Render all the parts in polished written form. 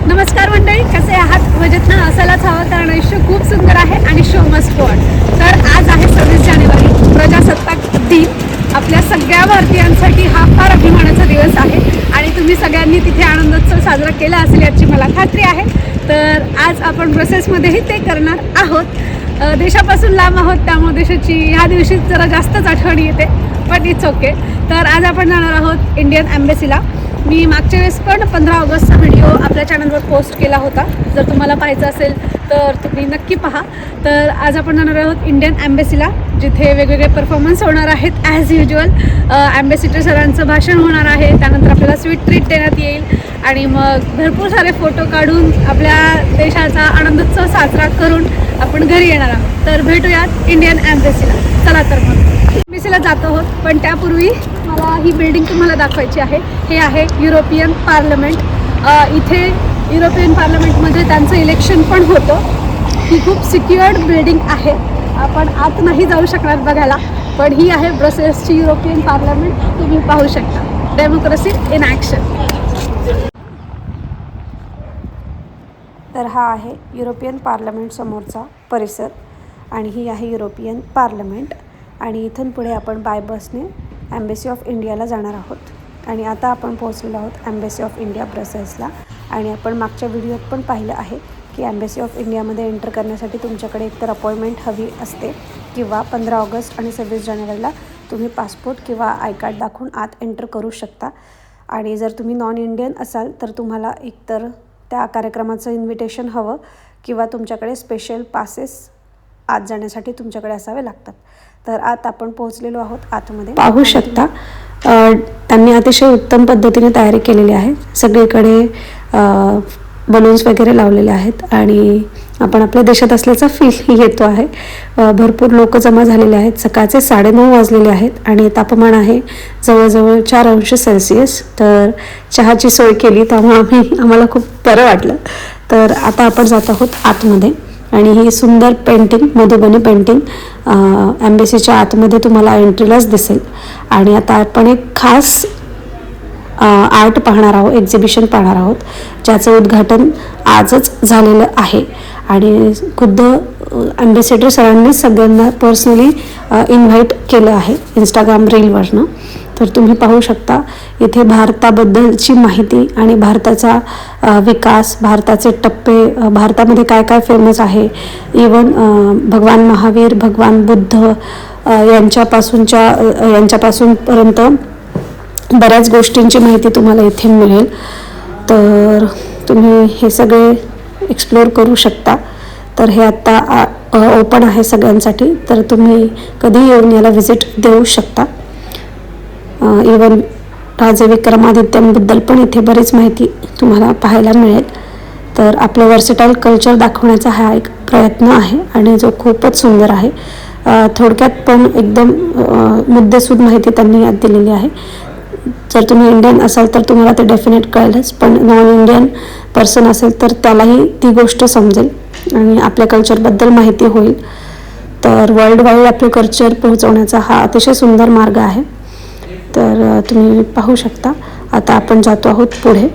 नमस्कार मंडळी, कसे आहात? मजेत ना असायलाच हवं, कारण आयुष्य खूप सुंदर आहे आणि शो मस्ट गो ऑन. तर आज आहे 26 जानेवारी, प्रजासत्ताक दिन. आपल्या सगळ्या भारतीयांसाठी हा फार अभिमानाचा दिवस आहे आणि तुम्ही सगळ्यांनी तिथे आनंदोत्सव साजरा केला असेल याची मला खात्री आहे. तर आज आपण ब्रसेल्समध्येही ते करणार आहोत. देशापासून लांब आहोत, त्यामुळे देशाची ह्या दिवशी जरा जास्तच आठवण येते, बट इट्स ओके. तर आज आपण जाणार आहोत इंडियन एम्बेसीला. मी मागच्या वेळेस पण 15 ऑगस्टचा व्हिडिओ आपल्या चॅनलवर पोस्ट केला होता. जर तुम्हाला पाहायचं असेल तर तुम्ही नक्की पहा. तर आज आपण जाणार आहोत इंडियन एम्बेसीला, जिथे वेगवेगळे परफॉर्मन्स होणार आहेत. ॲज युज्युअल ॲम्बेसिडर सरांचं भाषण होणार आहे, त्यानंतर आपल्याला स्वीट ट्रीट देण्यात येईल आणि मग भरपूर सारे फोटो काढून आपल्या देशाचा आनंदोत्सव साजरा करून आपण घरी येणार आहोत. तर भेटूयात इंडियन एम्बेसीला. चला तर मग एम्बेसीला जातो आहोत, पण त्यापूर्वी मला ही बिल्डिंग तुम्हाला दाखवायची आहे. हे आहे युरोपियन पार्लमेंट. इथे युरोपियन पार्लमेंटमध्ये त्यांचं इलेक्शन पण होतं. ही खूप सिक्युअर्ड बिल्डिंग आहे. आपण आत नाही जाऊ शकणार बघायला, पण ही आहे ब्रसेल्सची युरोपियन पार्लमेंट. तुम्ही पाहू शकता, डेमोक्रेसी इन ॲक्शन. तर हा आहे युरोपियन पार्लमेंट समोरचा परिसर आणि ही आहे युरोपियन पार्लमेंट. आणि इथून पुढे आपण बाय बसने एम्बेसी ऑफ इंडियाला जाणार आहोत. आणि आता आपण पोहोचलेलो आहोत एम्बेसी ऑफ इंडिया ब्रसेल्सला. आणि आपण मागच्या व्हिडिओत पण पाहिलं आहे की एम्बेसी ऑफ इंडियामध्ये एंटर करण्यासाठी तुमच्याकडे एकतर अपॉइंटमेंट हवी असते, किंवा 15 ऑगस्ट आणि 26 जानेवारीला तुम्ही पासपोर्ट किंवा आय कार्ड दाखवून आत एंटर करू शकता. आणि जर तुम्ही नॉन इंडियन असाल तर तुम्हाला एकतर त्या कार्यक्रमाचं इन्व्हिटेशन हवं, किंवा तुमच्याकडे स्पेशल पासेस आत जाण्यासाठी तुमच्याकडे असावे लागतात. तर आत आपण पोहोचलेलो आहोत. आतमध्ये पाहू शकता त्यांनी अतिशय उत्तम पद्धतीने तयारी केलेली आहे. सगळीकडे बलून्स वगैरे लावलेले आहेत आणि आपण आपल्या देशात असल्याचा फील येतो आहे. भरपूर लोक जमा झालेले आहेत. सकाळचे 9:30 वाजलेले आहेत आणि तापमान आहे जवळजवळ 4 अंश सेल्सिअस. तर चहाची सोय केली, त्यामुळे आम्हाला खूप बरं वाटलं. तर आता आपण जात आहोत आतमध्ये. आणि ही सुंदर पेंटिंग, मधुबनी पेंटिंग एम्बेसीच्या आतमध्ये तुम्हाला एंट्रीलाच दिसेल. आणि आता आपण एक खास आर्ट पाहणार आहोत, एक्झिबिशन पाहणार आहोत, ज्याचं उद्घाटन आजच झालेलं आहे. आणि खुद्द ॲम्बेसेडर सरांनी सगळ्यांना पर्सनली इन्व्हाइट केलं आहे इंस्टाग्राम रीलवरनं. तर तुम्ही पाहू शकता इथे भारताबद्दलची माहिती आणि भारताचा विकास, भारताचे टप्पे, भारतामध्ये काय काय फेमस आहे, इवन भगवान महावीर, भगवान बुद्ध यांच्यापासूनपर्यंत बऱ्याच गोष्टींची माहिती तुम्हाला इथे मिळेल. तर तुम्ही हे सगळे एक्सप्लोअर करू शकता. तर हे आत्ता ओपन आहे सगळ्यांसाठी, तर तुम्ही कधी येऊन याला व्हिजिट देऊ शकता. इवन राजे विक्रमादित्यांबद्दल पण इथे बरीच माहिती तुम्हाला पाहायला मिळेल. तर आपलं वर्सेटाईल कल्चर दाखवण्याचा हा एक प्रयत्न आहे आणि जो खूपच सुंदर आहे. थोडक्यात पण एकदम मुद्देसूद माहिती त्यांनी यात दिलेली आहे. जर तुम्ही इंडियन असाल तर तुम्हाला ते डेफिनेट कळेलच, पण नॉन इंडियन पर्सन असेल तर त्यालाही ती गोष्ट समजेल आणि आपल्या कल्चरबद्दल माहिती होईल. तर वर्ल्ड वाईड आपलं कल्चर पोहोचवण्याचा हा अतिशय सुंदर मार्ग आहे. तर तुम्ही पाहू शकता. आता आपण जातो आहोत पुढे.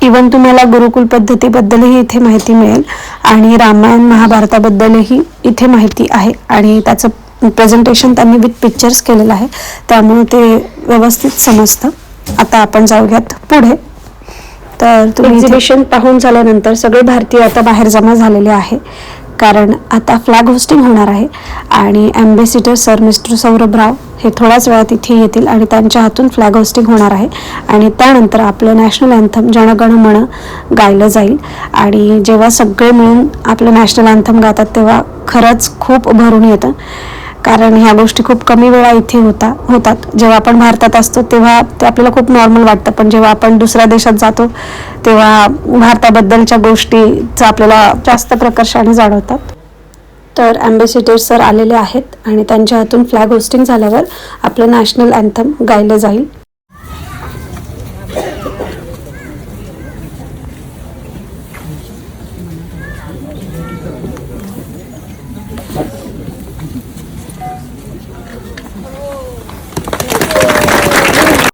इवन तुम्हाला गुरुकुल पद्धतीबद्दलही इथे माहिती मिळेल आणि रामायण महाभारताबद्दलही इथे माहिती आहे. आणि त्याचं प्रेझेंटेशन त्यांनी विथ पिक्चर्स केलेलं आहे, त्यामुळे ते व्यवस्थित समजतं. आता आपण जाऊयात पुढे. तर तुम्ही एक्झिबिशन पाहून झाल्यानंतर सगळे भारतीय आता बाहेर जमा झालेले आहे, कारण आता फ्लॅग होस्टिंग होणार आहे. आणि ambassador sir mister Saurabh Rao हे थोड्याच वेळात इथे येतील आणि त्यांच्या हातून फ्लॅग होस्टिंग होणार आहे. आणि त्यानंतर आपलं नॅशनल अँथम जन गण मन गायलं जाईल. आणि जेव्हा सगळे मिळून आपलं नॅशनल अँथम गातात तेव्हा खरंच खूप भरून येतं, कारण ह्या गोष्टी खूप कमी वेळा इथे होतात. जेव्हा आपण भारतात असतो तेव्हा ते आपल्याला खूप नॉर्मल वाटतं, पण जेव्हा आपण दुसऱ्या देशात जातो तेव्हा भारताबद्दलच्या गोष्टीचं आपल्याला जास्त प्रकर्षाने जाणवतात. तर ॲम्बेसिडर सर आलेले आहेत आणि त्यांच्या हातून फ्लॅग होस्टिंग झाल्यावर आपलं नॅशनल अँथम गायलं जाईल.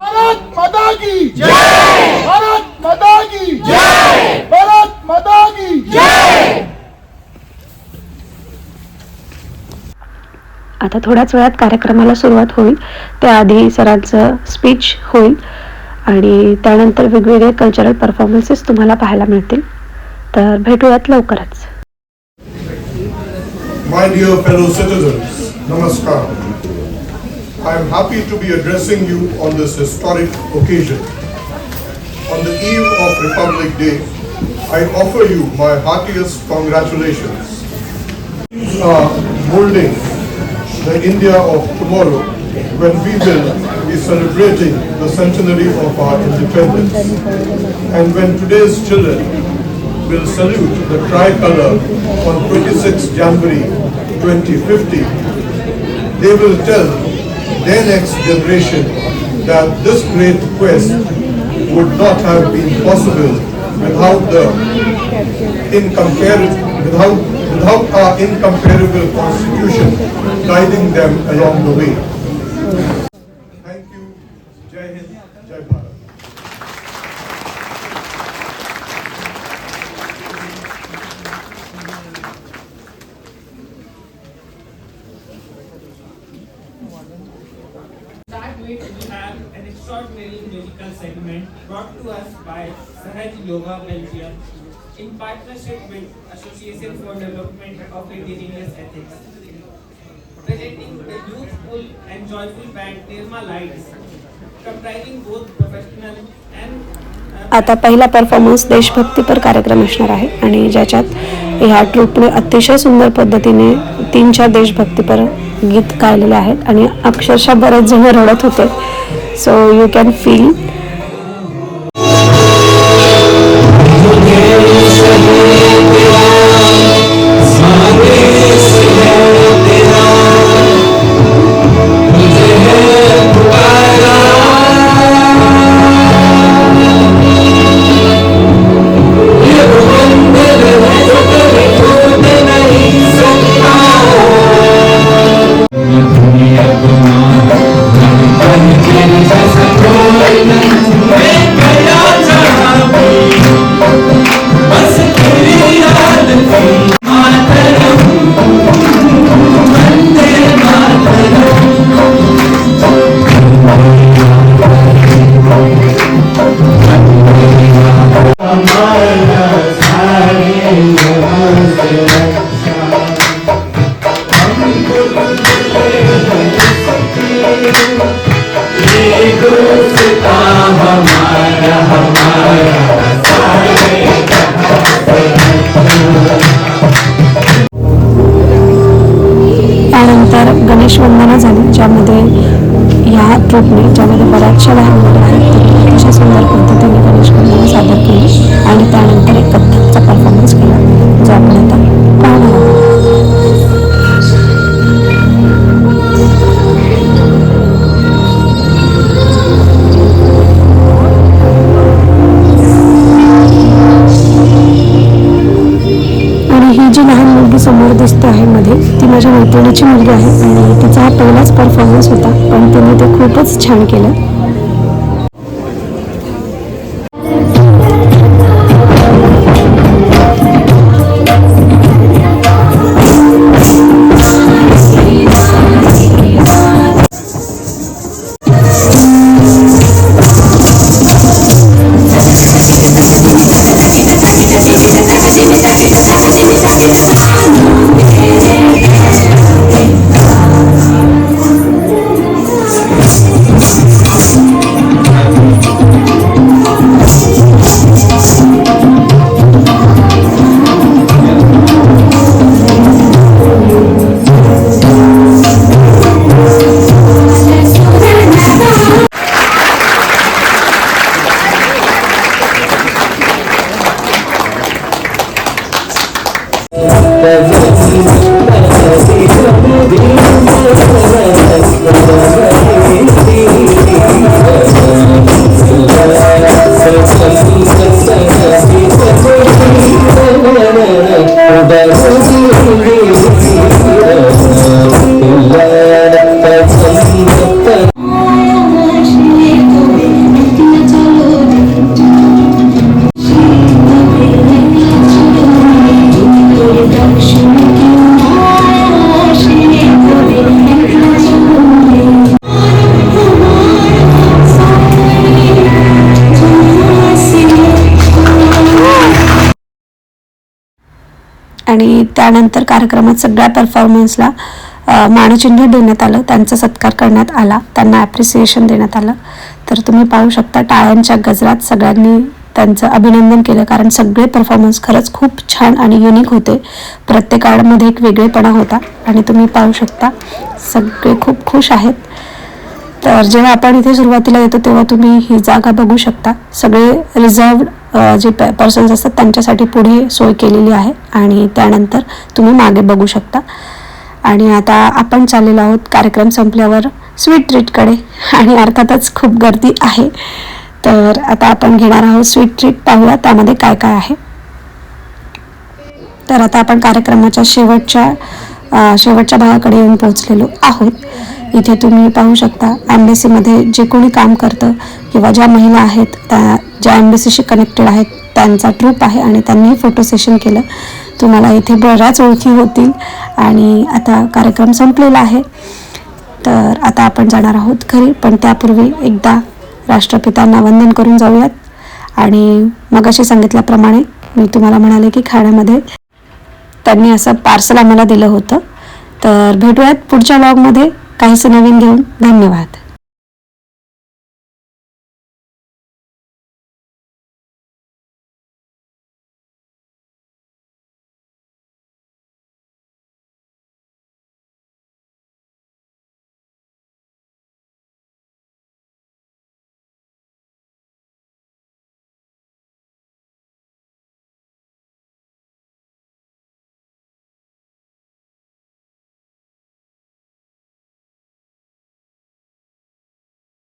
भारत माता की जय, भारत माता की आता थोड्याच वेळात कार्यक्रमाला सुरुवात होईल. त्याआधी सरांचं स्पीच होईल आणि त्यानंतर वेगवेगळे कल्चरल परफॉर्मन्सेस तुम्हाला पाहायला मिळतील. तर भेटूयात लवकरच. My dear fellow citizens, Namaskar. I am happy to be addressing you on this historic occasion. On the eve of Republic Day, I offer you my heartiest congratulations. These are molding the India of tomorrow when we will be celebrating the centenary of our independence. And when today's children will salute the tricolor on 26 January 2050, they will tell their next generation that this great quest would not have been possible without our incomparable constitution guiding them along the way. Thank you. Jai Hind, Jai Bharat. Start with, we have an extraordinary musical segment brought to us by Sahaj Yoga Belgium in partnership with Association for Development of Indigenous Ethics. Presenting the youthful and joyful band Nirma Lights, comprising both professional and आता पहिला performance देशभक्तीपर कार्यक्रम असणार आहे आणि ज्याच्यात ह्या ट्रूपने अतिशय सुंदर पद्धतीने 3-4 देशभक्तीपर गीत गायलेले आहेत आणि अक्षरशः बरेच जण रडत होते. So you can feel. त्यानंतर गणेश वंदना झाली, ज्यामध्ये ह्या ट्रूपने ज्यामध्ये बऱ्याचशा लहान मुलं आहेत त्यांनी अतिशय सुंदर पद्धतीने गणेश वंदना सादर केली आणि त्यानंतर एक कथ्थकचा परफॉर्मन्स केला जो आपण आता पाहणार आहोत. ही जी लहान मुलगी समोर दिसते आहे मध्ये, ती माझ्या मैत्रिणीची मुलगी आहे आणि तिचा हा पहिलाच परफॉर्मन्स होता, पण तिने ते खूपच छान केलं. आणि त्यानंतर कार्यक्रमात सगळ्या परफॉर्मन्सला मानचिन्ह देण्यात आलं, त्यांचा सत्कार करण्यात आला, त्यांना ॲप्रिसिएशन देण्यात आलं. तर तुम्ही पाहू शकता टाळ्यांच्या गजरात सगळ्यांनी त्यांचं अभिनंदन केलं, कारण सगळे परफॉर्मन्स खरंच खूप छान आणि युनिक होते. प्रत्येक ॲडमध्ये एक वेगळेपणा होता आणि तुम्ही पाहू शकता सगळे खूप खुश आहेत. तर जेव्हा आपण इथे सुरुवातीला येतो तेव्हा तुम्ही ही जागा बघू शकता. सगळे रिझर्व्ड जे पर्सन्स असतात त्यांच्यासाठी पुढे सोय केलेली आहे आणि त्यानंतर तुम्ही मागे बघू शकता. आणि आता आपण चाललेलो आहोत कार्यक्रम संपल्यावर स्वीट ट्रीटकडे आणि अर्थातच खूप गर्दी आहे. तर आता आपण घेणार आहोत स्वीट ट्रीट. पाहूया त्यामध्ये काय काय आहे. तर आता आपण कार्यक्रमाच्या शेवटच्या भागाकडे येऊन पोहोचलेलो आहोत. इथे तुम्ही पाहू शकता एम्बेसीमध्ये जे कोणी काम करतं किंवा ज्या महिला आहेत त्या ज्या एम्बेसीशी कनेक्टेड आहेत त्यांचा ट्रूप आहे आणि त्यांनी फोटो सेशन केलं. तुम्हाला इथे बऱ्याच ओळखी होतील. आणि आता कार्यक्रम संपलेला आहे. तर आता आपण जाणार आहोत घरी, पण त्यापूर्वी एकदा राष्ट्रपितांना वंदन करून जाऊयात. आणि मग असे सांगितल्याप्रमाणे मी तुम्हाला म्हणाले की खाण्यामध्ये त्यांनी असं पार्सल आम्हाला दिलं होतं. तर भेटूयात पुढच्या व्लॉगमध्ये काहीसं नवीन घेऊन. धन्यवाद.